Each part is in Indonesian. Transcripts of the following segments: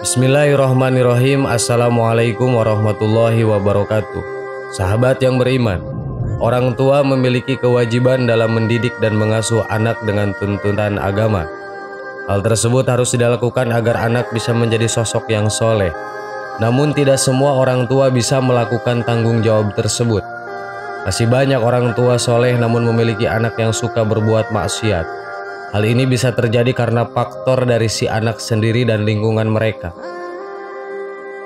Bismillahirrahmanirrahim. Assalamualaikum warahmatullahi wabarakatuh. Sahabat yang beriman, orang tua memiliki kewajiban dalam mendidik dan mengasuh anak dengan tuntunan agama. Hal tersebut harus dilakukan agar anak bisa menjadi sosok yang soleh. Namun tidak semua orang tua bisa melakukan tanggung jawab tersebut. Masih banyak orang tua soleh namun memiliki anak yang suka berbuat maksiat. Hal ini bisa terjadi karena faktor dari si anak sendiri dan lingkungan mereka.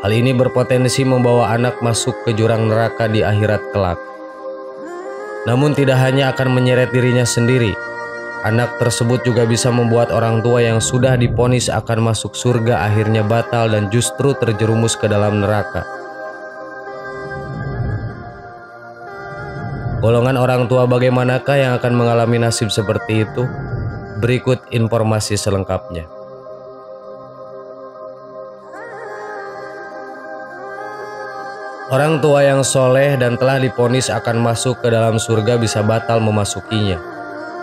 Hal ini berpotensi membawa anak masuk ke jurang neraka di akhirat kelak. Namun tidak hanya akan menyeret dirinya sendiri, anak tersebut juga bisa membuat orang tua yang sudah divonis akan masuk surga akhirnya batal dan justru terjerumus ke dalam neraka. Golongan orang tua bagaimanakah yang akan mengalami nasib seperti itu? Berikut informasi selengkapnya. Orang tua yang soleh dan telah divonis akan masuk ke dalam surga bisa batal memasukinya.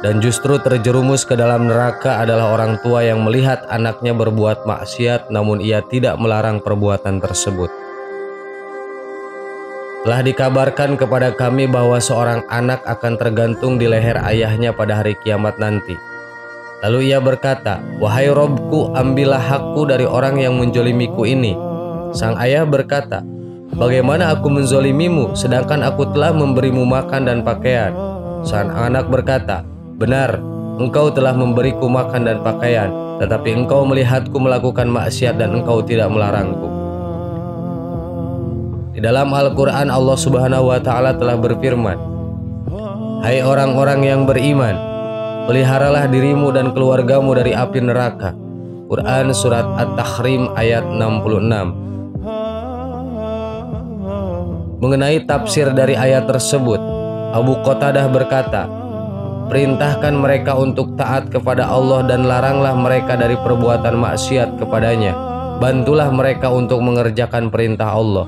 Dan justru terjerumus ke dalam neraka adalah orang tua yang melihat anaknya berbuat maksiat namun ia tidak melarang perbuatan tersebut. Telah dikabarkan kepada kami bahwa seorang anak akan tergantung di leher ayahnya pada hari kiamat nanti. Lalu ia berkata, "Wahai Robku, ambillah hakku dari orang yang menjolimiku ini." Sang ayah berkata, "Bagaimana aku menzolimimu sedangkan aku telah memberimu makan dan pakaian?" Sang anak berkata, "Benar, engkau telah memberiku makan dan pakaian, tetapi engkau melihatku melakukan maksiat dan engkau tidak melarangku." Di dalam Al-Quran Allah Subhanahu wa Ta'ala telah berfirman, "Hai orang-orang yang beriman, peliharalah dirimu dan keluargamu dari api neraka." Quran Surat At-Tahrim ayat 66. Mengenai tafsir dari ayat tersebut, Abu Qatadah berkata, "Perintahkan mereka untuk taat kepada Allah dan laranglah mereka dari perbuatan maksiat kepadanya. Bantulah mereka untuk mengerjakan perintah Allah.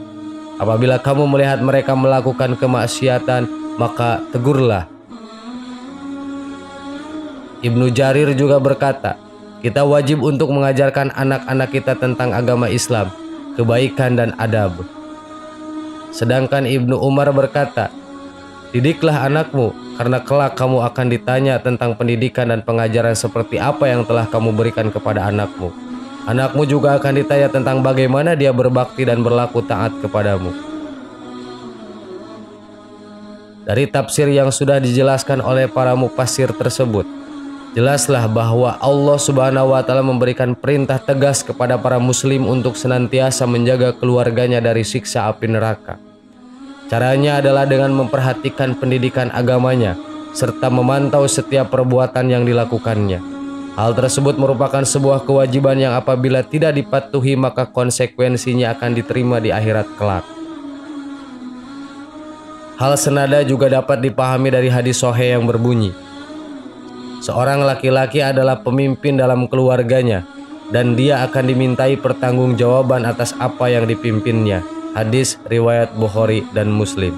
Apabila kamu melihat mereka melakukan kemaksiatan, maka tegurlah." Ibnu Jarir juga berkata, "Kita wajib untuk mengajarkan anak-anak kita tentang agama Islam, kebaikan dan adab." Sedangkan Ibnu Umar berkata, "Didiklah anakmu, karena kelak kamu akan ditanya tentang pendidikan dan pengajaran seperti apa yang telah kamu berikan kepada anakmu. Anakmu juga akan ditanya tentang bagaimana dia berbakti dan berlaku taat kepadamu." Dari tafsir yang sudah dijelaskan oleh para mufassir tersebut, jelaslah bahwa Allah Subhanahu wa Ta'ala memberikan perintah tegas kepada para muslim untuk senantiasa menjaga keluarganya dari siksa api neraka. Caranya adalah dengan memperhatikan pendidikan agamanya serta memantau setiap perbuatan yang dilakukannya. Hal tersebut merupakan sebuah kewajiban yang apabila tidak dipatuhi maka konsekuensinya akan diterima di akhirat kelak. Hal senada juga dapat dipahami dari hadis sahih yang berbunyi, "Seorang laki-laki adalah pemimpin dalam keluarganya dan dia akan dimintai pertanggungjawaban atas apa yang dipimpinnya." Hadis riwayat Bukhari dan Muslim.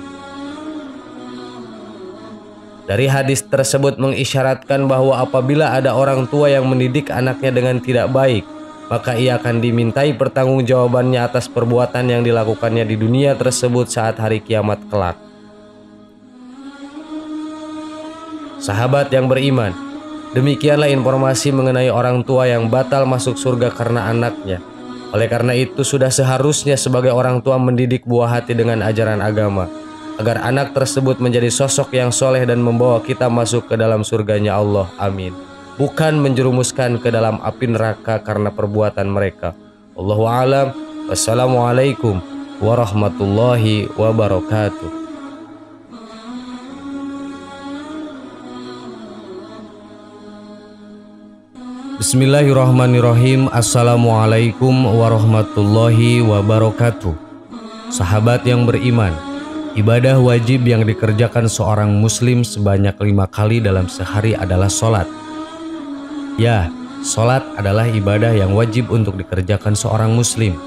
Dari hadis tersebut mengisyaratkan bahwa apabila ada orang tua yang mendidik anaknya dengan tidak baik, maka ia akan dimintai pertanggungjawabannya atas perbuatan yang dilakukannya di dunia tersebut saat hari kiamat kelak. Sahabat yang beriman, demikianlah informasi mengenai orang tua yang batal masuk surga karena anaknya. Oleh karena itu sudah seharusnya sebagai orang tua mendidik buah hati dengan ajaran agama, agar anak tersebut menjadi sosok yang soleh dan membawa kita masuk ke dalam surganya Allah. Amin. Bukan menjerumuskan ke dalam api neraka karena perbuatan mereka. Wallahu a'lam. Wassalamualaikum warahmatullahi wabarakatuh. Bismillahirrahmanirrahim. Assalamualaikum warahmatullahi wabarakatuh. Sahabat yang beriman, ibadah wajib yang dikerjakan seorang muslim sebanyak 5 kali dalam sehari adalah sholat. Ya, sholat adalah ibadah yang wajib untuk dikerjakan seorang muslim.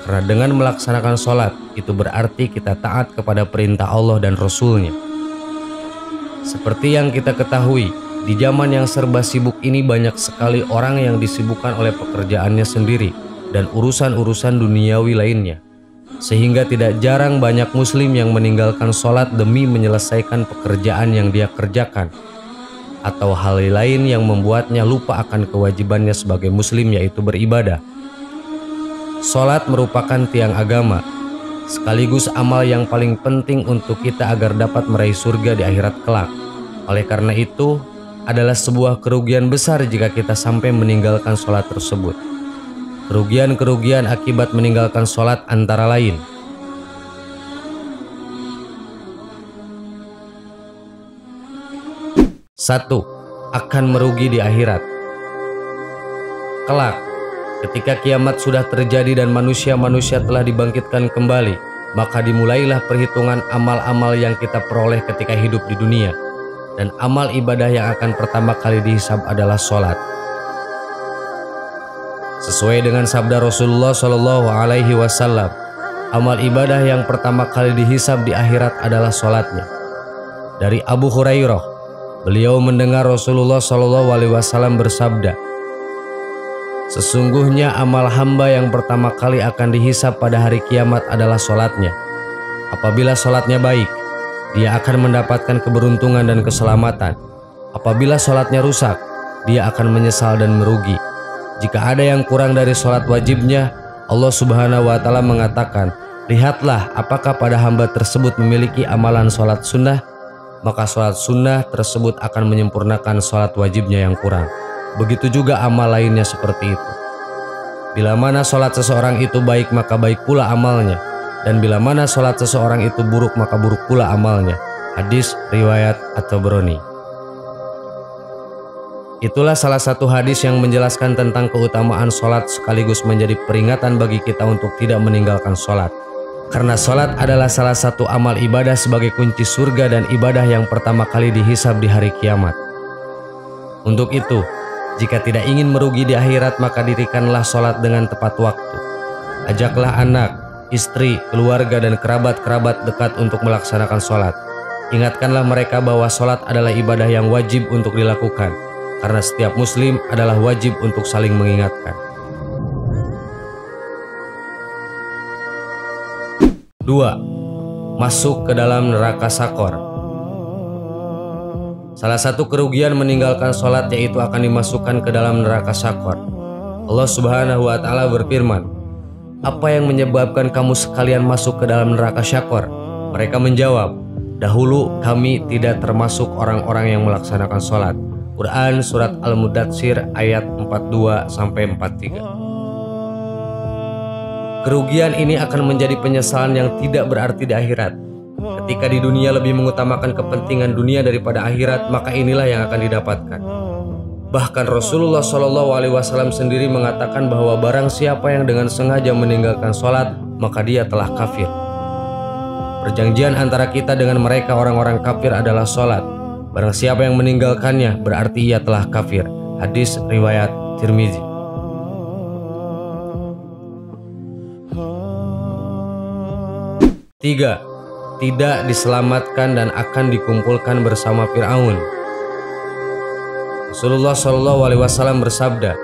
Karena dengan melaksanakan sholat, itu berarti kita taat kepada perintah Allah dan Rasul-Nya. Seperti yang kita ketahui, di zaman yang serba sibuk ini banyak sekali orang yang disibukkan oleh pekerjaannya sendiri, dan urusan-urusan duniawi lainnya. Sehingga tidak jarang banyak muslim yang meninggalkan sholat demi menyelesaikan pekerjaan yang dia kerjakan, atau hal lain yang membuatnya lupa akan kewajibannya sebagai muslim, yaitu beribadah. Sholat merupakan tiang agama, sekaligus amal yang paling penting untuk kita agar dapat meraih surga di akhirat kelak. Oleh karena itu, adalah sebuah kerugian besar jika kita sampai meninggalkan sholat tersebut. Kerugian-kerugian akibat meninggalkan sholat antara lain: 1. Akan merugi di akhirat. Kelak, ketika kiamat sudah terjadi dan manusia-manusia telah dibangkitkan kembali, maka dimulailah perhitungan amal-amal yang kita peroleh ketika hidup di dunia. Dan amal ibadah yang akan pertama kali dihisab adalah sholat. Sesuai dengan sabda Rasulullah SAW, amal ibadah yang pertama kali dihisab di akhirat adalah sholatnya. Dari Abu Hurairah, beliau mendengar Rasulullah SAW bersabda, "Sesungguhnya amal hamba yang pertama kali akan dihisab pada hari kiamat adalah sholatnya. Apabila sholatnya baik, dia akan mendapatkan keberuntungan dan keselamatan. Apabila sholatnya rusak, dia akan menyesal dan merugi. Jika ada yang kurang dari sholat wajibnya, Allah Subhanahu wa Ta'ala mengatakan, lihatlah apakah pada hamba tersebut memiliki amalan sholat sunnah, maka sholat sunnah tersebut akan menyempurnakan sholat wajibnya yang kurang. Begitu juga amal lainnya seperti itu. Bila mana sholat seseorang itu baik, maka baik pula amalnya. Dan bila mana sholat seseorang itu buruk, maka buruk pula amalnya." Hadis riwayat At-Tabrani. Itulah salah satu hadis yang menjelaskan tentang keutamaan sholat sekaligus menjadi peringatan bagi kita untuk tidak meninggalkan sholat. Karena sholat adalah salah satu amal ibadah sebagai kunci surga dan ibadah yang pertama kali dihisab di hari kiamat. Untuk itu, jika tidak ingin merugi di akhirat, maka dirikanlah sholat dengan tepat waktu. Ajaklah anak, istri, keluarga, dan kerabat-kerabat dekat untuk melaksanakan sholat. Ingatkanlah mereka bahwa sholat adalah ibadah yang wajib untuk dilakukan, karena setiap muslim adalah wajib untuk saling mengingatkan. 2. Masuk ke dalam neraka sakor. Salah satu kerugian meninggalkan sholat yaitu akan dimasukkan ke dalam neraka sakor. Allah Subhanahu wa Ta'ala berfirman, "Apa yang menyebabkan kamu sekalian masuk ke dalam neraka sakor?" Mereka menjawab, "Dahulu kami tidak termasuk orang-orang yang melaksanakan sholat." Quran Surat Al-Mudatsir ayat 42-43. Kerugian ini akan menjadi penyesalan yang tidak berarti di akhirat. Ketika di dunia lebih mengutamakan kepentingan dunia daripada akhirat, maka inilah yang akan didapatkan. Bahkan Rasulullah SAW sendiri mengatakan bahwa barang siapa yang dengan sengaja meninggalkan sholat, maka dia telah kafir. Perjanjian antara kita dengan mereka orang-orang kafir adalah sholat. Barang siapa yang meninggalkannya, berarti ia telah kafir. Hadis riwayat Tirmizi. Tiga, tidak diselamatkan dan akan dikumpulkan bersama Fir'aun. Rasulullah SAW bersabda,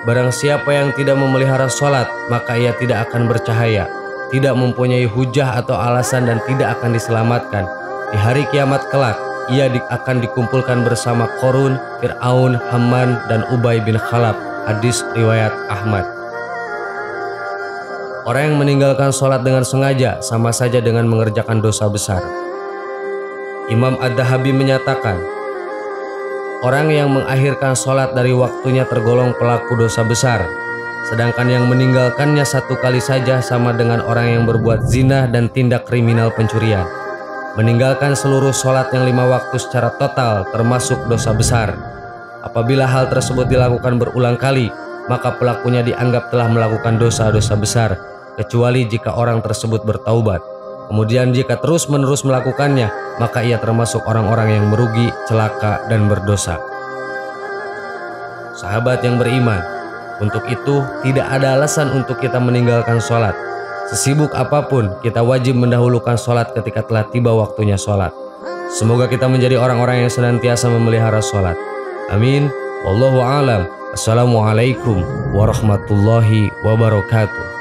"Barang siapa yang tidak memelihara sholat, maka ia tidak akan bercahaya, tidak mempunyai hujah atau alasan, dan tidak akan diselamatkan. Di hari kiamat kelak, ia akan dikumpulkan bersama Qarun, Fir'aun, Haman, dan Ubay bin Khalaf." Hadis riwayat Ahmad. Orang yang meninggalkan sholat dengan sengaja sama saja dengan mengerjakan dosa besar. Imam Ad-Dahabi menyatakan, orang yang mengakhirkan sholat dari waktunya tergolong pelaku dosa besar, sedangkan yang meninggalkannya satu kali saja sama dengan orang yang berbuat zina dan tindak kriminal pencurian. Meninggalkan seluruh sholat yang 5 waktu secara total termasuk dosa besar. Apabila hal tersebut dilakukan berulang kali, maka pelakunya dianggap telah melakukan dosa-dosa besar, kecuali jika orang tersebut bertaubat. Kemudian jika terus-menerus melakukannya, maka ia termasuk orang-orang yang merugi, celaka, dan berdosa. Sahabat yang beriman, untuk itu tidak ada alasan untuk kita meninggalkan sholat. Sesibuk apapun, kita wajib mendahulukan sholat ketika telah tiba waktunya sholat. Semoga kita menjadi orang-orang yang senantiasa memelihara sholat. Amin. Wallahu a'lam. Assalamualaikum warahmatullahi wabarakatuh.